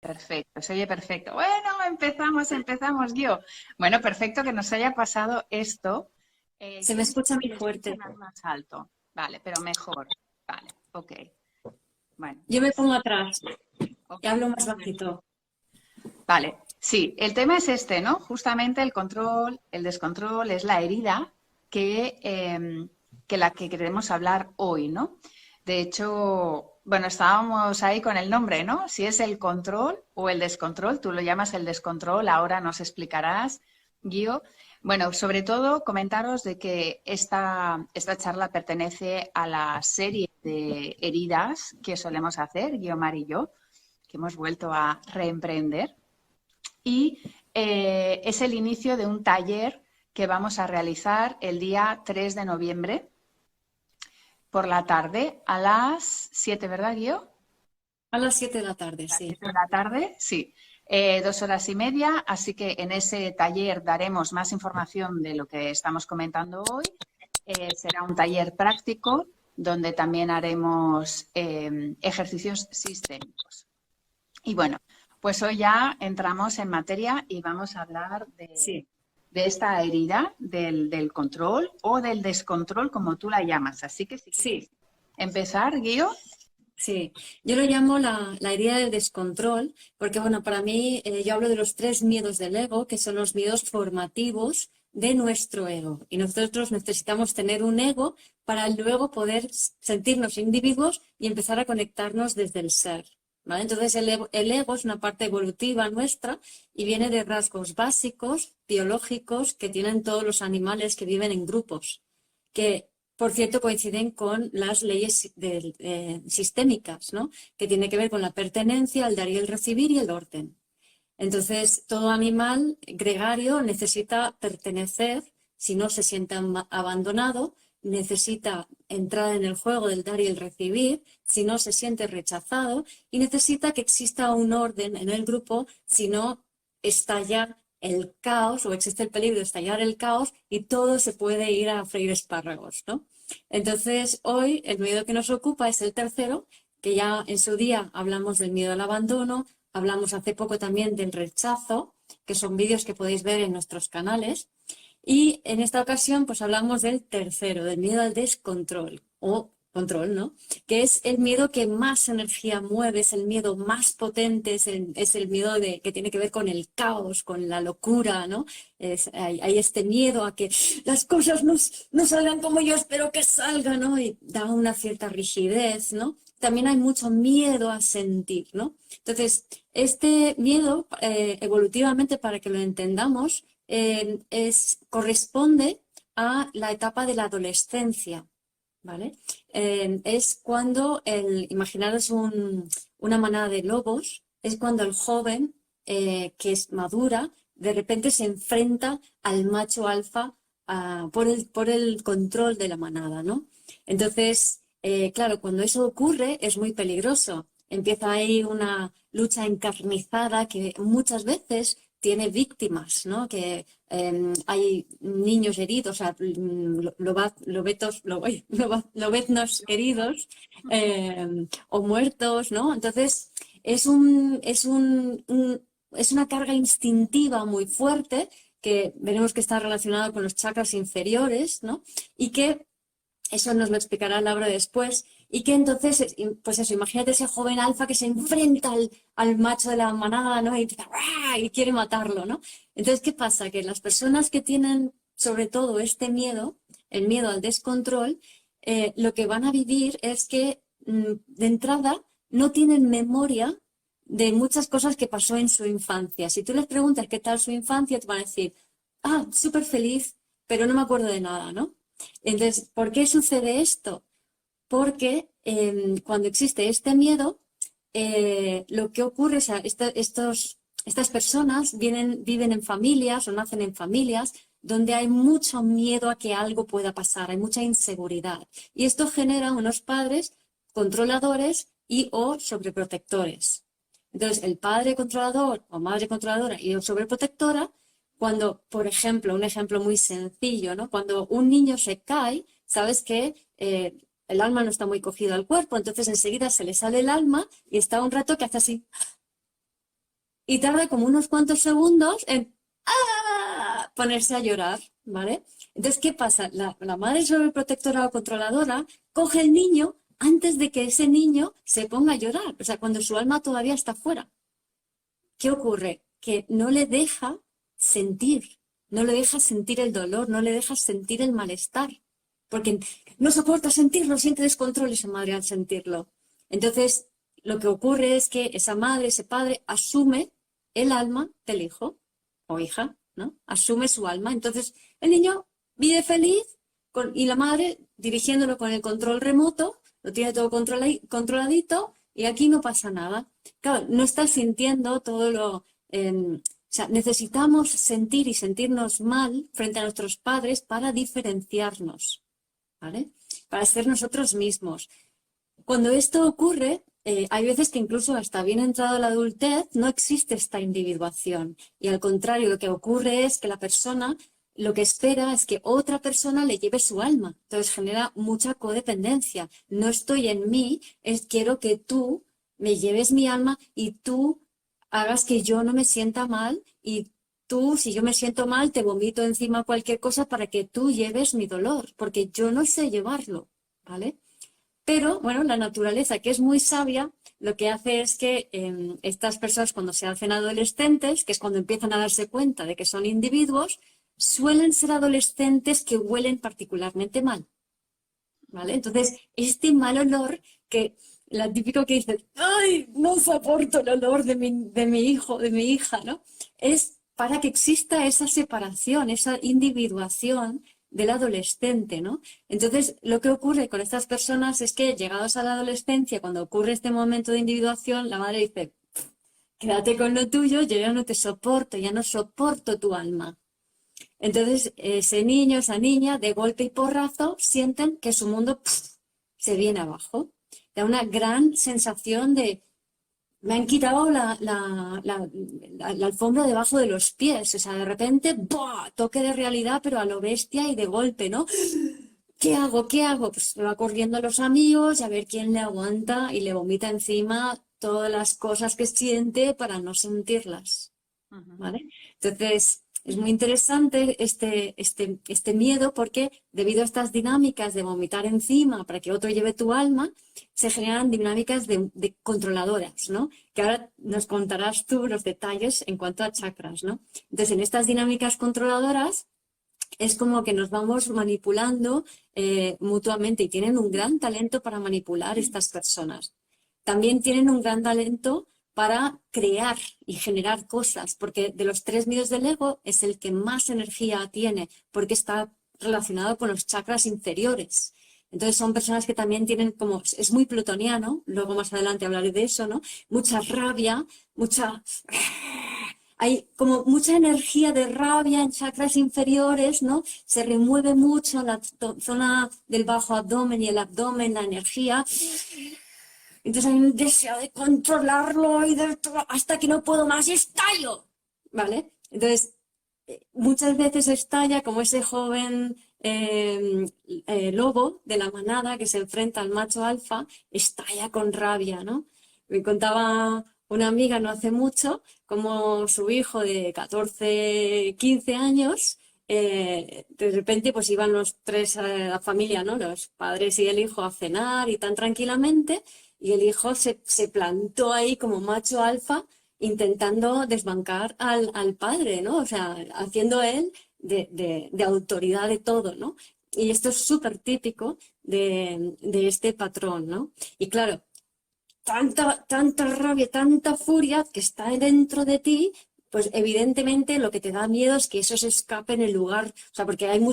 Perfecto, se oye perfecto. Bueno, empezamos, Gio. Bueno, perfecto que nos haya pasado esto. Se Gio, me escucha necesito muy que fuerte. escuchen más alto. Vale, pero mejor. Vale, ok. Bueno, Yo me pues, pongo atrás ok. y hablo más bajito. Vale, sí, el tema es este, ¿no? Justamente el control, el descontrol es la herida que la que queremos hablar hoy, ¿no? De hecho, bueno, estábamos ahí con el nombre, ¿no? Si es el control o el descontrol, tú lo llamas el descontrol, ahora nos explicarás, Guío. Bueno, sobre todo comentaros de que esta charla pertenece a la serie de heridas que solemos hacer, Guiomar y yo, que hemos vuelto a reemprender y es el inicio de un taller que vamos a realizar el día 3 de noviembre por la tarde a las 7, ¿verdad, Guío? A las 7 de la tarde, A las sí. 7 de la tarde, sí. 2 horas y media, así que en ese taller daremos más información de lo que estamos comentando hoy. Será un taller práctico donde también haremos ejercicios sistémicos. Y bueno, pues hoy ya entramos en materia y vamos a hablar Sí, de esta herida del control o del descontrol, como tú la llamas. Así que si quieres sí, empezar, Guío. sí. Yo lo llamo la herida del descontrol, porque bueno, para mí yo hablo de los 3 miedos del ego, que son los miedos formativos de nuestro ego. Y nosotros necesitamos tener un ego para luego poder sentirnos individuos y empezar a conectarnos desde el ser. ¿Vale? Entonces el ego es una parte evolutiva nuestra y viene de rasgos básicos, biológicos, que tienen todos los animales que viven en grupos, que por cierto coinciden con las leyes sistémicas, ¿no? Que tiene que ver con la pertenencia, el dar y el recibir y el orden. Entonces, todo animal gregario necesita pertenecer, si no se siente abandonado, necesita entrar en el juego del dar y el recibir, si no se siente rechazado, y necesita que exista un orden en el grupo, si no estalla el caos o existe el peligro de estallar el caos y todo se puede ir a freír espárragos, ¿no? Entonces, hoy el miedo que nos ocupa es el tercero, que ya en su día hablamos del miedo al abandono. Hablamos hace poco también del rechazo, que son vídeos que podéis ver en nuestros canales. Y en esta ocasión, pues hablamos del tercero, del miedo al descontrol o control, ¿no? Que es el miedo que más energía mueve, es el miedo más potente, es el miedo que tiene que ver con el caos, con la locura, ¿no? Hay este miedo a que las cosas no salgan como yo espero que salgan, ¿no? Y da una cierta rigidez, ¿no? También hay mucho miedo a sentir, ¿no? Entonces, este miedo, evolutivamente, para que lo entendamos, corresponde a la etapa de la adolescencia, ¿vale? Es cuando, imaginaros una manada de lobos, es cuando el joven que es madura, de repente se enfrenta al macho alfa por el control de la manada, ¿no? Entonces, claro, cuando eso ocurre es muy peligroso. Empieza ahí una lucha encarnizada que muchas veces tiene víctimas, ¿no? Que hay niños heridos, o sea, lobeznos heridos o muertos, ¿no? Entonces, es una carga instintiva muy fuerte que veremos que está relacionada con los chakras inferiores, ¿no? Y que eso nos lo explicará Laura después. Y que entonces, pues eso, imagínate ese joven alfa que se enfrenta al macho de la manada, ¿no? Y empieza, ¡ah! Y quiere matarlo, ¿no? Entonces, ¿qué pasa? Que las personas que tienen sobre todo este miedo, el miedo al descontrol, lo que van a vivir es que de entrada no tienen memoria de muchas cosas que pasó en su infancia. Si tú les preguntas qué tal su infancia, te van a decir, ah, súper feliz, pero no me acuerdo de nada, ¿no? Entonces, ¿por qué sucede esto? Porque cuando existe este miedo, lo que ocurre es que estas personas viven en familias o nacen en familias donde hay mucho miedo a que algo pueda pasar, hay mucha inseguridad. Y esto genera unos padres controladores y o sobreprotectores. Entonces, el padre controlador o madre controladora y o sobreprotectora, cuando, por ejemplo, un ejemplo muy sencillo, ¿no? Cuando un niño se cae, sabes que el alma no está muy cogido al cuerpo, entonces enseguida se le sale el alma y está un rato que hace así. y tarda como unos cuantos segundos en ¡ah! Ponerse a llorar, ¿vale? Entonces, ¿qué pasa? La madre sobreprotectora o controladora coge el niño antes de que ese niño se ponga a llorar, o sea, cuando su alma todavía está fuera. ¿Qué ocurre? Que no le deja sentir, no le deja sentir el dolor, no le deja sentir el malestar, porque no soporta sentirlo, siente descontrol esa madre al sentirlo. Entonces, lo que ocurre es que esa madre, ese padre, asume el alma del hijo o hija, ¿no? Asume su alma. Entonces, el niño vive feliz y la madre dirigiéndolo con el control remoto, lo tiene todo controladito y aquí no pasa nada. Claro, no está sintiendo todo lo... o sea, necesitamos sentir y sentirnos mal frente a nuestros padres para diferenciarnos, ¿vale? Para ser nosotros mismos. Cuando esto ocurre, hay veces que incluso hasta bien entrado la adultez no existe esta individuación. Y al contrario, lo que ocurre es que la persona lo que espera es que otra persona le lleve su alma. Entonces genera mucha codependencia. No estoy en mí, quiero que tú me lleves mi alma y tú hagas que yo no me sienta mal y tú, si yo me siento mal, te vomito encima cualquier cosa para que tú lleves mi dolor, porque yo no sé llevarlo, ¿vale? Pero, bueno, la naturaleza, que es muy sabia, lo que hace es que estas personas cuando se hacen adolescentes, que es cuando empiezan a darse cuenta de que son individuos, suelen ser adolescentes que huelen particularmente mal, ¿vale? Entonces, este mal olor que, la típico que dice, ¡ay, no soporto el olor de mi hijo, de mi hija!, ¿no? Es para que exista esa separación, esa individuación del adolescente, ¿no? Entonces, lo que ocurre con estas personas es que, llegados a la adolescencia, cuando ocurre este momento de individuación, la madre dice, quédate con lo tuyo, yo ya no te soporto, ya no soporto tu alma. Entonces, ese niño, esa niña, de golpe y porrazo, sienten que su mundo se viene abajo. Da una gran sensación de, me han quitado la alfombra debajo de los pies. O sea, de repente, ¡buah! Toque de realidad, pero a lo bestia y de golpe, ¿no? ¿Qué hago? ¿Qué hago? Pues va corriendo a los amigos a ver quién le aguanta y le vomita encima todas las cosas que siente para no sentirlas, ¿vale? Entonces, es muy interesante este miedo porque debido a estas dinámicas de vomitar encima para que otro lleve tu alma, se generan dinámicas de controladoras, ¿no? Que ahora nos contarás tú los detalles en cuanto a chakras, ¿no? Entonces, en estas dinámicas controladoras es como que nos vamos manipulando mutuamente y tienen un gran talento para manipular estas personas. También tienen un gran talento para crear y generar cosas, porque de los 3 miedos del ego es el que más energía tiene, porque está relacionado con los chakras inferiores. Entonces son personas que también tienen como, es muy plutoniano, luego más adelante hablaré de eso, ¿no? Mucha rabia, hay como mucha energía de rabia en chakras inferiores, ¿no? Se remueve mucho en la zona del bajo abdomen y el abdomen, la energía. Entonces hay un deseo de controlarlo y hasta que no puedo más y estallo, ¿vale? Entonces, muchas veces estalla como ese joven lobo de la manada que se enfrenta al macho alfa, estalla con rabia, ¿no? Me contaba una amiga no hace mucho como su hijo de 14, 15 años, de repente pues iban los tres, la familia, ¿no? Los padres y el hijo a cenar y tan tranquilamente, y el hijo se plantó ahí como macho alfa intentando desbancar al padre, ¿no? O sea, haciendo él de autoridad de todo, ¿no? Y esto es súper típico de este patrón, ¿no? Y claro, tanta rabia, tanta furia que está dentro de ti, pues evidentemente lo que te da miedo es que eso se escape en el lugar, o sea, porque hay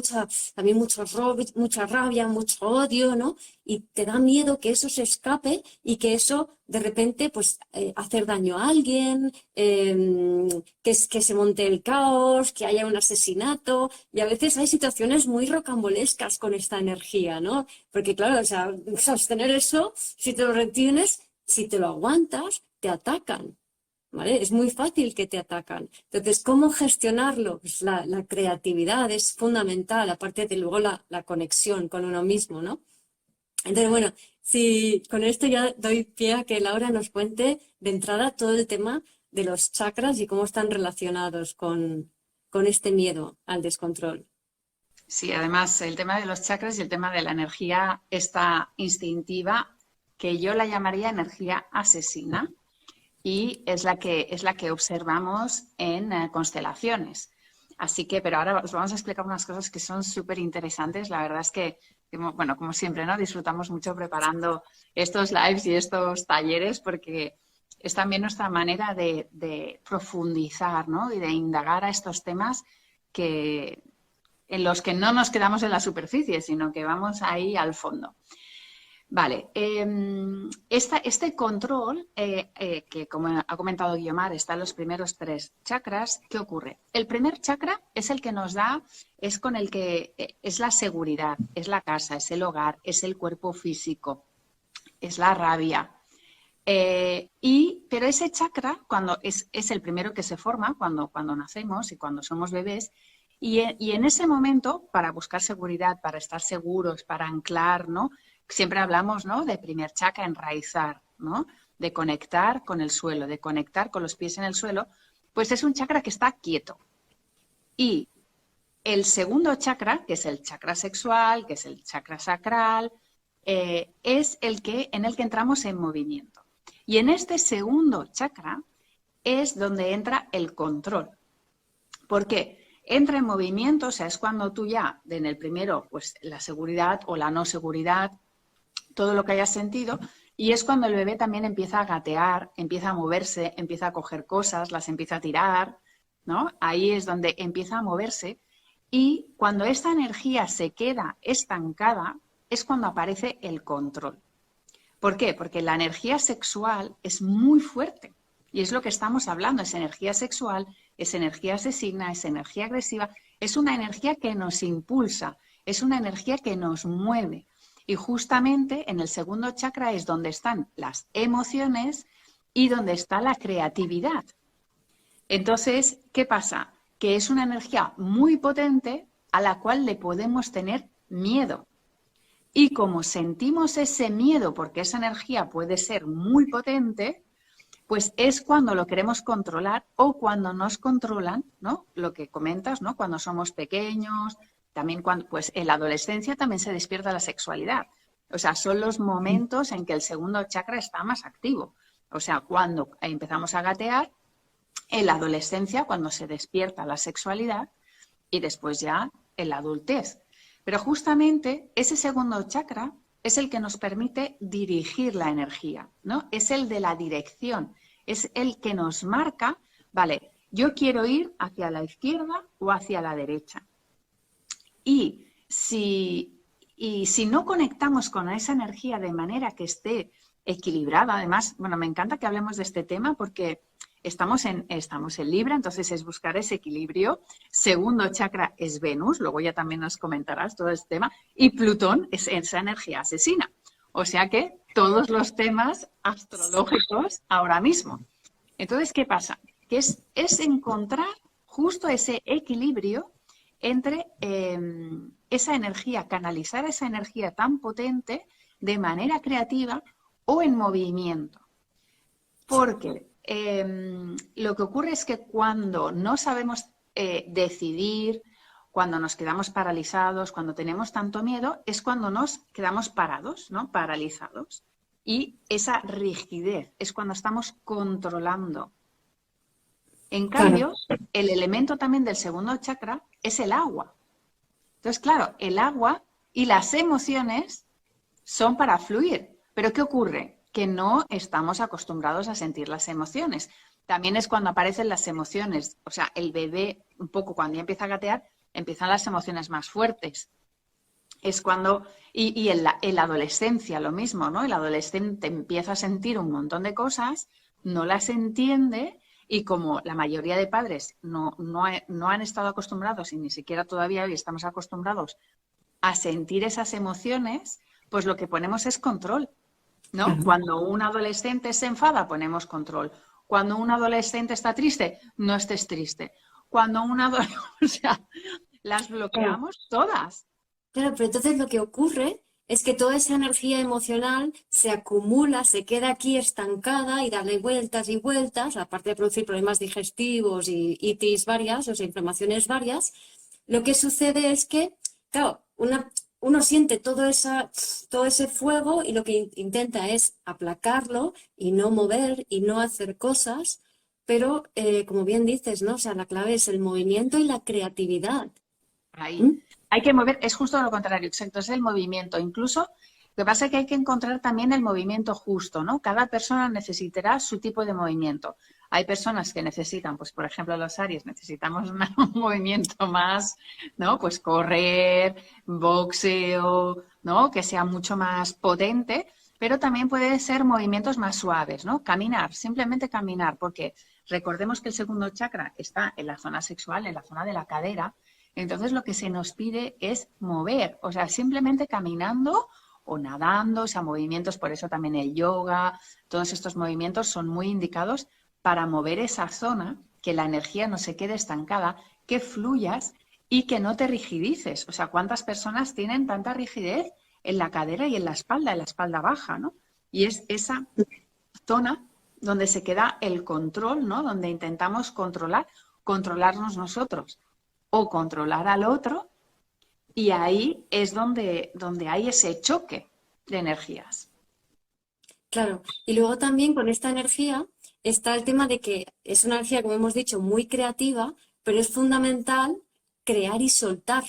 también mucha rabia, mucho odio, ¿no? Y te da miedo que eso se escape y que eso de repente, pues, hacer daño a alguien, que se monte el caos, que haya un asesinato, y a veces hay situaciones muy rocambolescas con esta energía, ¿no? Porque claro, o sea, sostener eso, si te lo retienes, si te lo aguantas, te atacan, ¿vale? Es muy fácil que te atacan. Entonces, ¿cómo gestionarlo? Pues la creatividad es fundamental, aparte de luego la conexión con uno mismo, ¿no? Entonces, bueno, si con esto ya doy pie a que Laura nos cuente de entrada todo el tema de los chakras y cómo están relacionados con este miedo al descontrol. Sí, además el tema de los chakras y el tema de la energía esta instintiva, que yo la llamaría energía asesina, y es la que observamos en constelaciones. Así que, pero ahora os vamos a explicar unas cosas que son súper interesantes. La verdad es que, bueno, como siempre, ¿no? Disfrutamos mucho preparando estos lives y estos talleres porque es también nuestra manera de profundizar, ¿no? Y de indagar a estos temas en los que no nos quedamos en la superficie, sino que vamos ahí al fondo. Vale, este control, que como ha comentado Guiomar, está en los primeros 3 chakras, ¿qué ocurre? El primer chakra es el que nos da, es con el que es la seguridad, es la casa, es el hogar, es el cuerpo físico, es la rabia. Pero ese chakra, cuando es el primero que se forma cuando nacemos y cuando somos bebés, y en ese momento, para buscar seguridad, para estar seguros, para anclar, ¿no? Siempre hablamos, ¿no? De primer chakra, enraizar, ¿no? De conectar con el suelo, de conectar con los pies en el suelo, pues es un chakra que está quieto. Y el segundo chakra, que es el chakra sexual, que es el chakra sacral, es en el que entramos en movimiento. Y en este segundo chakra es donde entra el control. ¿Por qué? Entra en movimiento, o sea, es cuando tú ya, en el primero, pues la seguridad o la no seguridad, todo lo que hayas sentido, y es cuando el bebé también empieza a gatear, empieza a moverse, empieza a coger cosas, las empieza a tirar, ¿no? Ahí es donde empieza a moverse, y cuando esta energía se queda estancada, es cuando aparece el control. ¿Por qué? Porque la energía sexual es muy fuerte, y es lo que estamos hablando, es energía sexual, es energía asesina, es energía agresiva, es una energía que nos impulsa, es una energía que nos mueve. Y justamente en el segundo chakra es donde están las emociones y donde está la creatividad. Entonces, ¿qué pasa? Que es una energía muy potente a la cual le podemos tener miedo. Y como sentimos ese miedo, porque esa energía puede ser muy potente, pues es cuando lo queremos controlar o cuando nos controlan, ¿no? Lo que comentas, ¿no? Cuando somos pequeños, también cuando, pues en la adolescencia también se despierta la sexualidad. O sea, son los momentos en que el segundo chakra está más activo. O sea, cuando empezamos a gatear, en la adolescencia, cuando se despierta la sexualidad, y después ya en la adultez. Pero justamente ese segundo chakra es el que nos permite dirigir la energía, ¿no? Es el de la dirección, es el que nos marca, vale, yo quiero ir hacia la izquierda o hacia la derecha. Y si no conectamos con esa energía de manera que esté equilibrada, además, bueno, me encanta que hablemos de este tema porque estamos en Libra, entonces es buscar ese equilibrio. Segundo chakra es Venus, luego ya también nos comentarás todo este tema, y Plutón es esa energía asesina. O sea que todos los temas astrológicos ahora mismo. Entonces, ¿qué pasa? Que es encontrar justo ese equilibrio entre esa energía, canalizar esa energía tan potente de manera creativa o en movimiento. Porque lo que ocurre es que cuando no sabemos decidir, cuando nos quedamos paralizados, cuando tenemos tanto miedo, es cuando nos quedamos parados, ¿no? Paralizados. Y esa rigidez es cuando estamos controlando. En cambio, el elemento también del segundo chakra es el agua. Entonces, claro, el agua y las emociones son para fluir. Pero ¿qué ocurre? Que no estamos acostumbrados a sentir las emociones. También es cuando aparecen las emociones. O sea, el bebé, un poco cuando ya empieza a gatear, empiezan las emociones más fuertes. Es cuando, y en la adolescencia lo mismo, ¿no? El adolescente empieza a sentir un montón de cosas, no las entiende, y como la mayoría de padres no han estado acostumbrados, y ni siquiera todavía hoy estamos acostumbrados a sentir esas emociones, pues lo que ponemos es control, ¿no? Cuando un adolescente se enfada, ponemos control. Cuando un adolescente está triste, no estés triste. Cuando un adolescente, o sea, las bloqueamos todas. Claro, pero entonces lo que ocurre es que toda esa energía emocional se acumula, se queda aquí estancada y darle vueltas y vueltas, aparte de producir problemas digestivos y itis varias, o sea, inflamaciones varias. Lo que sucede es que, claro, uno siente todo ese fuego y lo que intenta es aplacarlo y no mover y no hacer cosas, pero como bien dices, ¿no? O sea, la clave es el movimiento y la creatividad. Ahí. ¿Mm? Hay que mover, es justo lo contrario, exacto, es el movimiento. Incluso, lo que pasa es que hay que encontrar también el movimiento justo, ¿no? Cada persona necesitará su tipo de movimiento. Hay personas que necesitan, pues por ejemplo los Aries, necesitamos un movimiento más, ¿no? Pues correr, boxeo, ¿no? Que sea mucho más potente, pero también puede ser movimientos más suaves, ¿no? Caminar, simplemente caminar, porque recordemos que el segundo chakra está en la zona sexual, en la zona de la cadera. Entonces lo que se nos pide es mover, o sea, simplemente caminando o nadando, o sea, movimientos, por eso también el yoga, todos estos movimientos son muy indicados para mover esa zona, que la energía no se quede estancada, que fluyas y que no te rigidices. O sea, ¿cuántas personas tienen tanta rigidez en la cadera y en la espalda baja, ¿no? Y es esa zona donde se queda el control, ¿no? Donde intentamos controlarnos nosotros o controlar al otro, y ahí es donde hay ese choque de energías. Claro, y luego también con esta energía está el tema de que es una energía, como hemos dicho, muy creativa, pero es fundamental crear y soltar.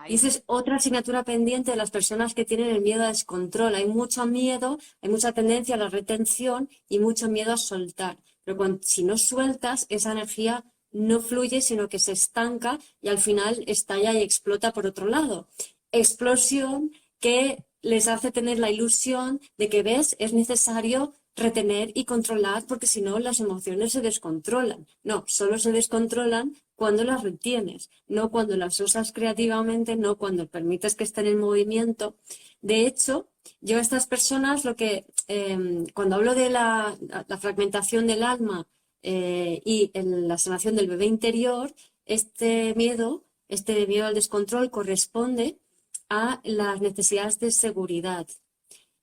Y esa Ahí, es otra asignatura pendiente de las personas que tienen el miedo a descontrol. Hay mucho miedo, hay mucha tendencia a la retención y mucho miedo a soltar. Pero si no sueltas, esa energía no fluye, sino que se estanca y al final estalla y explota por otro lado. Explosión que les hace tener la ilusión de que, ves, es necesario retener y controlar porque si no las emociones se descontrolan. No, solo se descontrolan cuando las retienes, no cuando las usas creativamente, no cuando permites que estén en movimiento. De hecho, yo a estas personas cuando hablo de la fragmentación del alma y en la sanación del bebé interior, este miedo al descontrol corresponde a las necesidades de seguridad.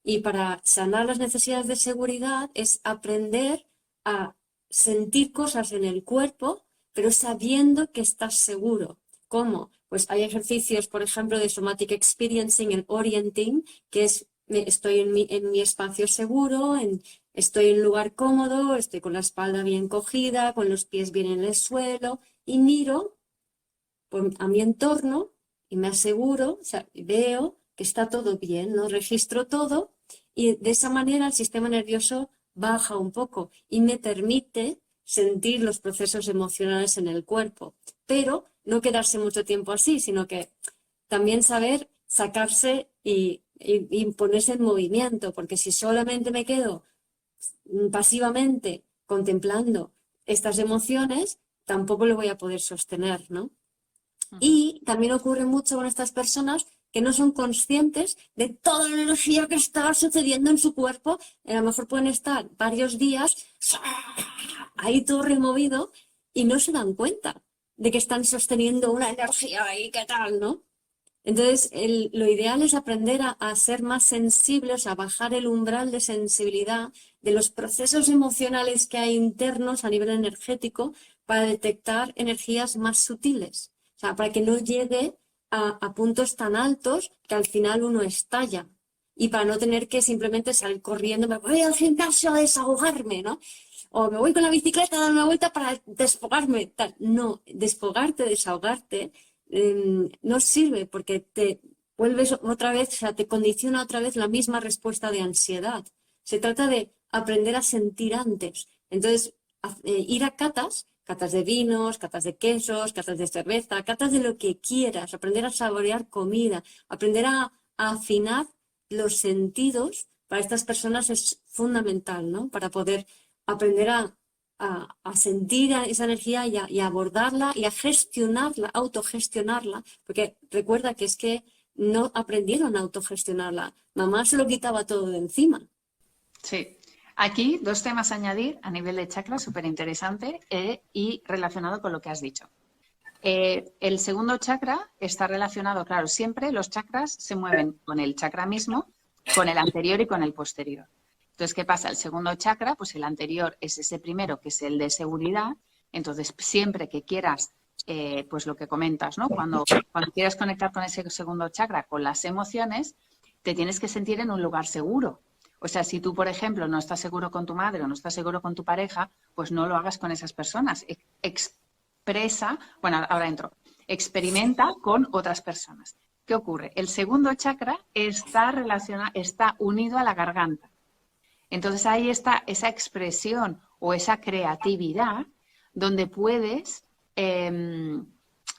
Y para sanar las necesidades de seguridad es aprender a sentir cosas en el cuerpo, pero sabiendo que estás seguro. ¿Cómo? Pues hay ejercicios, por ejemplo, de somatic experiencing, el orienting, que es estoy en mi espacio seguro, estoy en un lugar cómodo, estoy con la espalda bien cogida, con los pies bien en el suelo y miro a mi entorno y me aseguro, o sea, veo que está todo bien, ¿no? Registro todo y de esa manera el sistema nervioso baja un poco y me permite sentir los procesos emocionales en el cuerpo, pero no quedarse mucho tiempo así, sino que también saber sacarse y ponerse en movimiento, porque si solamente me quedo pasivamente contemplando estas emociones, tampoco lo voy a poder sostener, ¿no? uh-huh. Y también ocurre mucho con estas personas que no son conscientes de toda la energía que está sucediendo en su cuerpo. A lo mejor pueden estar varios días ahí todo removido y no se dan cuenta de que están sosteniendo una energía ahí, ¿qué tal, no? Entonces, lo ideal es aprender a ser más sensibles, a bajar el umbral de sensibilidad de los procesos emocionales que hay internos a nivel energético para detectar energías más sutiles. O sea, para que no llegue a puntos tan altos que al final uno estalla. Y para no tener que simplemente salir corriendo, me voy al gimnasio a desahogarme, ¿no? O me voy con la bicicleta a dar una vuelta para desfogarme. Tal. No, desfogarte, desahogarte no sirve porque te vuelves otra vez, o sea, te condiciona otra vez la misma respuesta de ansiedad. Se trata de aprender a sentir antes. Entonces, ir a catas de vinos, catas de quesos, catas de cerveza, catas de lo que quieras, aprender a saborear comida, aprender a afinar los sentidos para estas personas es fundamental, ¿no? Para poder aprender a sentir esa energía y a abordarla y a gestionarla, autogestionarla, porque recuerda que es que no aprendieron a autogestionarla. Mamá se lo quitaba todo de encima. Sí. Aquí dos temas a añadir a nivel de chakra, súper interesante y relacionado con lo que has dicho. El segundo chakra está relacionado, claro, siempre los chakras se mueven con el chakra mismo, con el anterior y con el posterior. Entonces, ¿qué pasa? El segundo chakra, pues el anterior es ese primero, que es el de seguridad. Entonces, siempre que quieras, pues lo que comentas, ¿no? Cuando quieras conectar con ese segundo chakra, con las emociones, te tienes que sentir en un lugar seguro. O sea, si tú, por ejemplo, no estás seguro con tu madre o no estás seguro con tu pareja, pues no lo hagas con esas personas. Ahora entro, experimenta con otras personas. ¿Qué ocurre? El segundo chakra está unido a la garganta. Entonces ahí está esa expresión o esa creatividad donde puedes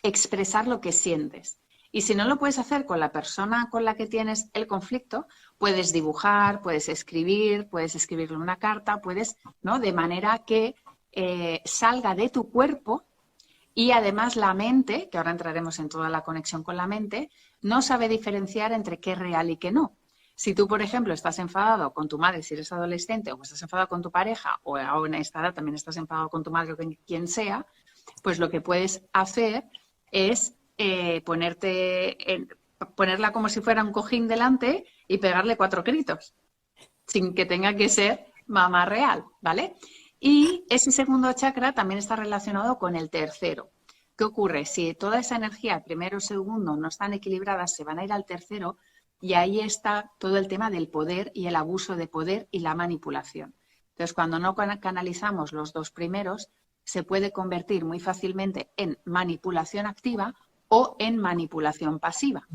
expresar lo que sientes. Y si no lo puedes hacer con la persona con la que tienes el conflicto, puedes dibujar, puedes escribirle una carta, ¿no? De manera que salga de tu cuerpo. Y además la mente, que ahora entraremos en toda la conexión con la mente, no sabe diferenciar entre qué es real y qué no. Si tú, por ejemplo, estás enfadado con tu madre si eres adolescente, o estás enfadado con tu pareja, o ahora en esta edad también estás enfadado con tu madre o con quien sea, pues lo que puedes hacer es ponerla como si fuera un cojín delante y pegarle 4 gritos, sin que tenga que ser mamá real, ¿vale? Y ese segundo chakra también está relacionado con el tercero. ¿Qué ocurre? Si toda esa energía, primero y segundo, no están equilibradas, se van a ir al tercero y ahí está todo el tema del poder y el abuso de poder y la manipulación. Entonces, cuando no canalizamos los 2 primeros, se puede convertir muy fácilmente en manipulación activa o en manipulación pasiva.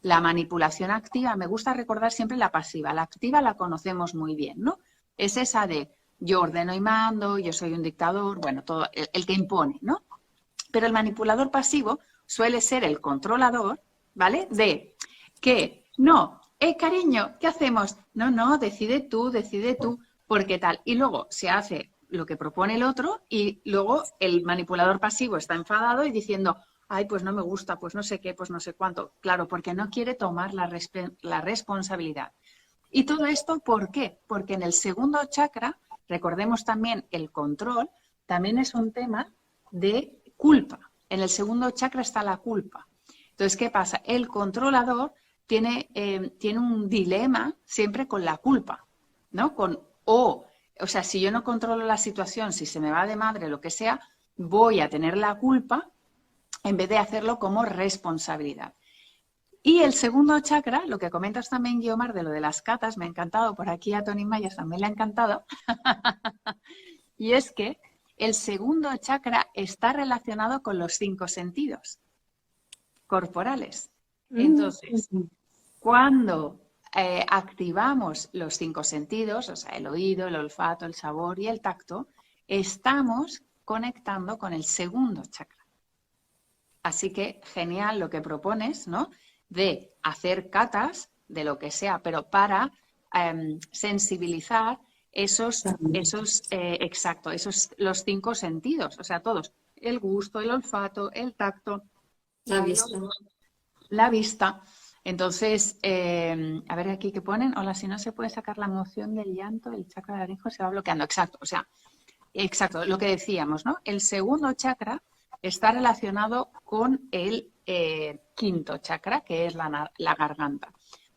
La manipulación activa, me gusta recordar siempre la pasiva. La activa la conocemos muy bien, ¿no? Es esa de yo ordeno y mando, yo soy un dictador, bueno, todo el que impone, ¿no? Pero el manipulador pasivo suele ser el controlador, ¿vale? De que, no, cariño, ¿qué hacemos? No, decide tú, porque tal. Y luego se hace lo que propone el otro y luego el manipulador pasivo está enfadado y diciendo, ay, pues no me gusta, pues no sé qué, pues no sé cuánto. Claro, porque no quiere tomar la responsabilidad. Y todo esto, ¿por qué? Porque en el segundo chakra, recordemos también el control, también es un tema de culpa. En el segundo chakra está la culpa. Entonces, ¿qué pasa? El controlador tiene un dilema siempre con la culpa, ¿no? O sea, si yo no controlo la situación, si se me va de madre, lo que sea, voy a tener la culpa en vez de hacerlo como responsabilidad. Y el segundo chakra, lo que comentas también, Guiomar, de lo de las catas, me ha encantado, por aquí a Tony Mayas también le ha encantado, y es que el segundo chakra está relacionado con los 5 sentidos corporales. Entonces, cuando activamos los 5 sentidos, o sea, el oído, el olfato, el sabor y el tacto, estamos conectando con el segundo chakra. Así que genial lo que propones, ¿no? De hacer catas de lo que sea, pero para sensibilizar los 5 sentidos, o sea, todos, el gusto, el olfato, el tacto, la vista. Entonces, a ver aquí qué ponen, hola, si no se puede sacar la emoción del llanto, el chakra laríngeo se va bloqueando, exacto, o sea, exacto, lo que decíamos, ¿no? El segundo chakra está relacionado con el quinto chakra, que es la garganta.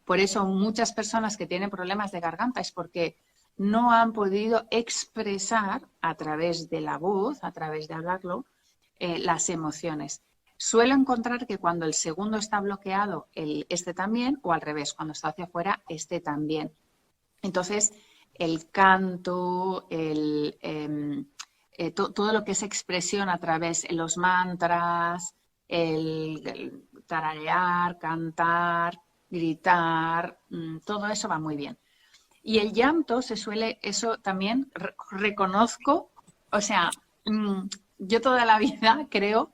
Por eso muchas personas que tienen problemas de garganta es porque no han podido expresar a través de la voz, a través de hablarlo, las emociones. Suelo encontrar que cuando el segundo está bloqueado, este también, o al revés, cuando está hacia afuera, este también. Entonces, el canto, todo lo que es expresión a través de los mantras, el tararear, cantar, gritar, todo eso va muy bien. Y el llanto eso también reconozco, o sea, yo toda la vida creo,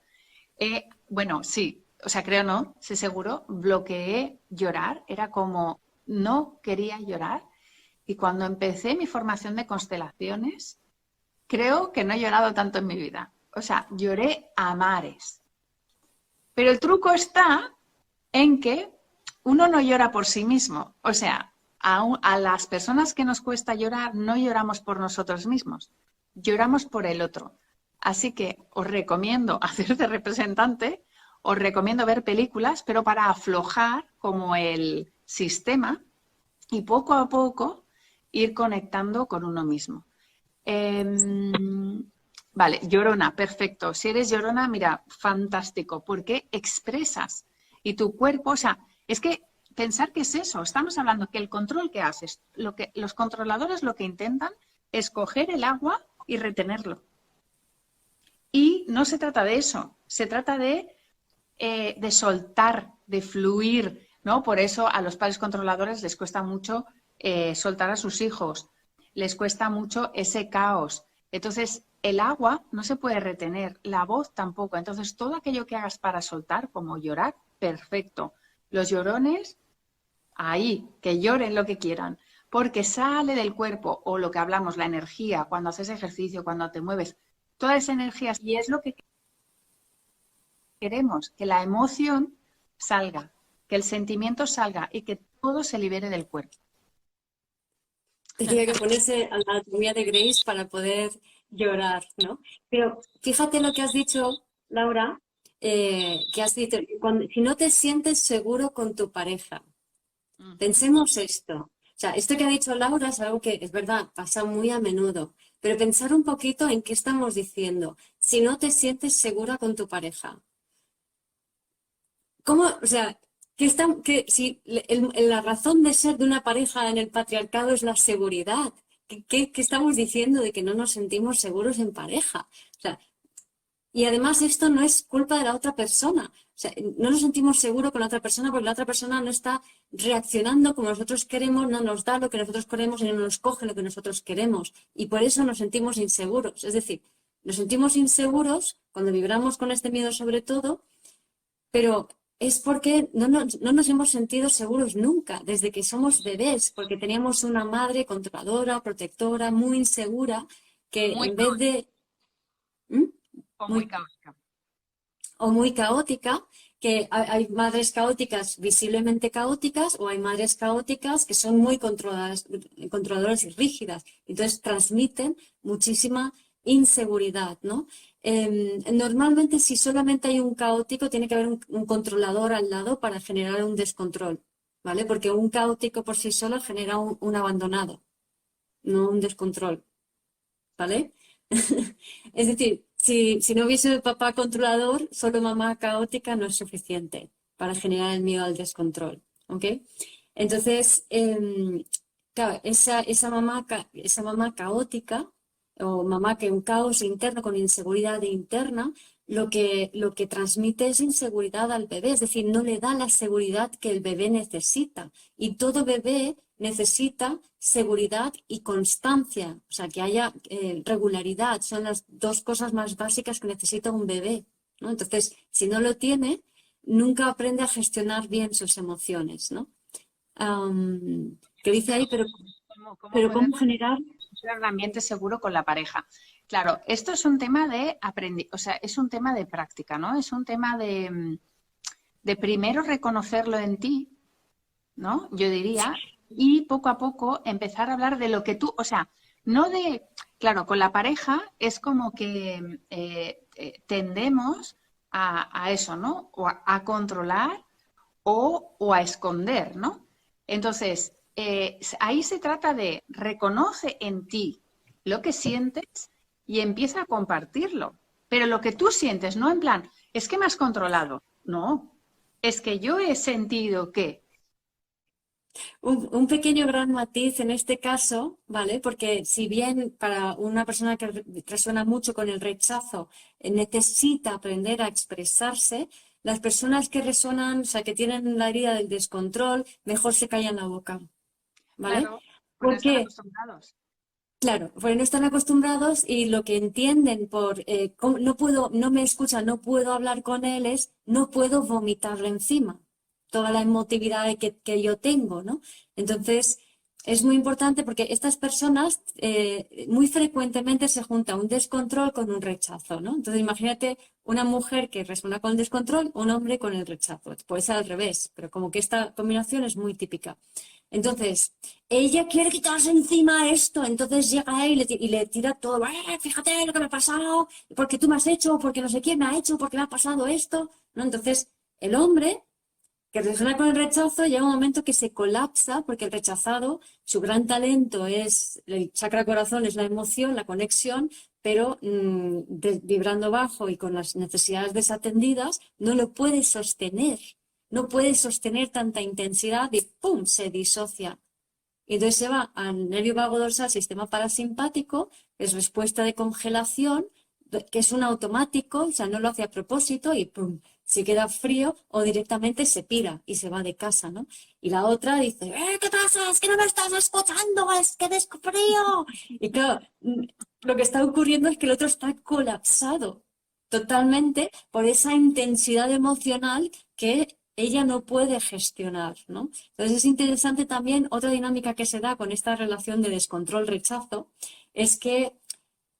bueno, sí, o sea, creo no, sé seguro, bloqueé llorar, era como no quería llorar. Y cuando empecé mi formación de constelaciones, creo que no he llorado tanto en mi vida. O sea, lloré a mares. Pero el truco está en que uno no llora por sí mismo. O sea, a las personas que nos cuesta llorar, no lloramos por nosotros mismos, lloramos por el otro. Así que os recomiendo hacer de representante, os recomiendo ver películas, pero para aflojar como el sistema y poco a poco ir conectando con uno mismo. Vale, llorona, perfecto. Si eres llorona, mira, fantástico, porque expresas y tu cuerpo, o sea, es que pensar que es eso, estamos hablando que el control que haces, lo que los controladores lo que intentan es coger el agua y retenerlo. Y no se trata de eso, se trata de soltar, de fluir, ¿no? Por eso a los padres controladores les cuesta mucho soltar a sus hijos, les cuesta mucho ese caos. Entonces, el agua no se puede retener, la voz tampoco. Entonces, todo aquello que hagas para soltar, como llorar, perfecto. Los llorones, ahí, que lloren lo que quieran, porque sale del cuerpo, o lo que hablamos, la energía, cuando haces ejercicio, cuando te mueves, toda esa energía, y es lo que queremos, que la emoción salga, que el sentimiento salga y que todo se libere del cuerpo. Tenía que ponerse a la anatomía de Grace para poder llorar, ¿no? Pero fíjate lo que has dicho, Laura, que has dicho, si no te sientes seguro con tu pareja, pensemos esto. O sea, esto que ha dicho Laura es algo que es verdad, pasa muy a menudo, pero pensar un poquito en qué estamos diciendo. Si no te sientes segura con tu pareja, ¿cómo, o sea, si la razón de ser de una pareja en el patriarcado es la seguridad? ¿Qué estamos diciendo de que no nos sentimos seguros en pareja? O sea, y además esto no es culpa de la otra persona. O sea, no nos sentimos seguros con la otra persona porque la otra persona no está reaccionando como nosotros queremos, no nos da lo que nosotros queremos y no nos coge lo que nosotros queremos. Y por eso nos sentimos inseguros. Es decir, nos sentimos inseguros cuando vibramos con este miedo sobre todo, pero es porque no nos hemos sentido seguros nunca, desde que somos bebés, porque teníamos una madre controladora, protectora, muy insegura, que Muy en vez de... ¿Mm? o muy Muy, caótica. o muy caótica, que hay madres caóticas visiblemente caóticas o hay madres caóticas que son muy controladoras y rígidas. Entonces transmiten muchísima inseguridad, ¿no? Normalmente si solamente hay un caótico tiene que haber un controlador al lado para generar un descontrol, ¿vale? Porque un caótico por sí solo genera un abandonado, no un descontrol, ¿vale? Es decir, si no hubiese papá controlador, solo mamá caótica no es suficiente para generar el miedo al descontrol. ¿Ok? Entonces, claro, esa mamá caótica o mamá que un caos interno con inseguridad interna, lo que transmite es inseguridad al bebé, es decir, no le da la seguridad que el bebé necesita. Y todo bebé necesita seguridad y constancia, o sea, que haya regularidad, son las dos cosas más básicas que necesita un bebé, ¿no? Entonces, si no lo tiene, nunca aprende a gestionar bien sus emociones, ¿no? Que dice ahí, ¿Cómo pero poder ¿cómo generar? crear un ambiente seguro con la pareja? Claro, esto es un tema de o sea, es un tema de práctica, ¿no? Es un tema de primero reconocerlo en ti, ¿no? Yo diría, y poco a poco empezar a hablar de lo que tú, o sea, no de, claro, con la pareja es como que tendemos a eso, ¿no? O a controlar o a esconder, ¿no? Entonces, ahí se trata de reconoce en ti lo que sientes y empieza a compartirlo. Pero lo que tú sientes, no en plan, es que me has controlado. No, es que yo he sentido que. Un pequeño gran matiz en este caso, ¿vale? Porque si bien para una persona que resuena mucho con el rechazo necesita aprender a expresarse, las personas que resonan, o sea, que tienen la herida del descontrol, mejor se callan la boca, ¿vale? Claro, pues no ¿Por están qué? acostumbrados. Claro, porque no están acostumbrados y lo que entienden por no puedo, no me escuchan, no puedo hablar con él es no puedo vomitarle encima. Toda la emotividad que yo tengo, ¿no? Entonces, es muy importante porque estas personas muy frecuentemente se junta un descontrol con un rechazo, ¿no? Entonces, imagínate una mujer que resuena con el descontrol, un hombre con el rechazo. Puede ser al revés, pero como que esta combinación es muy típica. Entonces, ella quiere quitarse encima esto, entonces llega él y le tira todo, fíjate lo que me ha pasado, porque tú me has hecho, porque no sé quién me ha hecho, porque me ha pasado esto, ¿no? Entonces, el hombre que resuena con el rechazo llega un momento que se colapsa porque el rechazado, su gran talento es, el chakra corazón es la emoción, la conexión, pero vibrando bajo y con las necesidades desatendidas, no lo puede sostener. No puede sostener tanta intensidad y ¡pum! Se disocia. Y entonces se va al nervio vago dorsal, sistema parasimpático, que es respuesta de congelación, que es un automático, o sea, no lo hace a propósito y ¡pum! Se queda frío o directamente se pira y se va de casa, ¿no? Y la otra dice, ¿qué pasa? Es que no me estás escuchando, es que tengo frío. Y claro, lo que está ocurriendo es que el otro está colapsado totalmente por esa intensidad emocional que ella no puede gestionar, ¿no? Entonces es interesante también otra dinámica que se da con esta relación de descontrol-rechazo, es que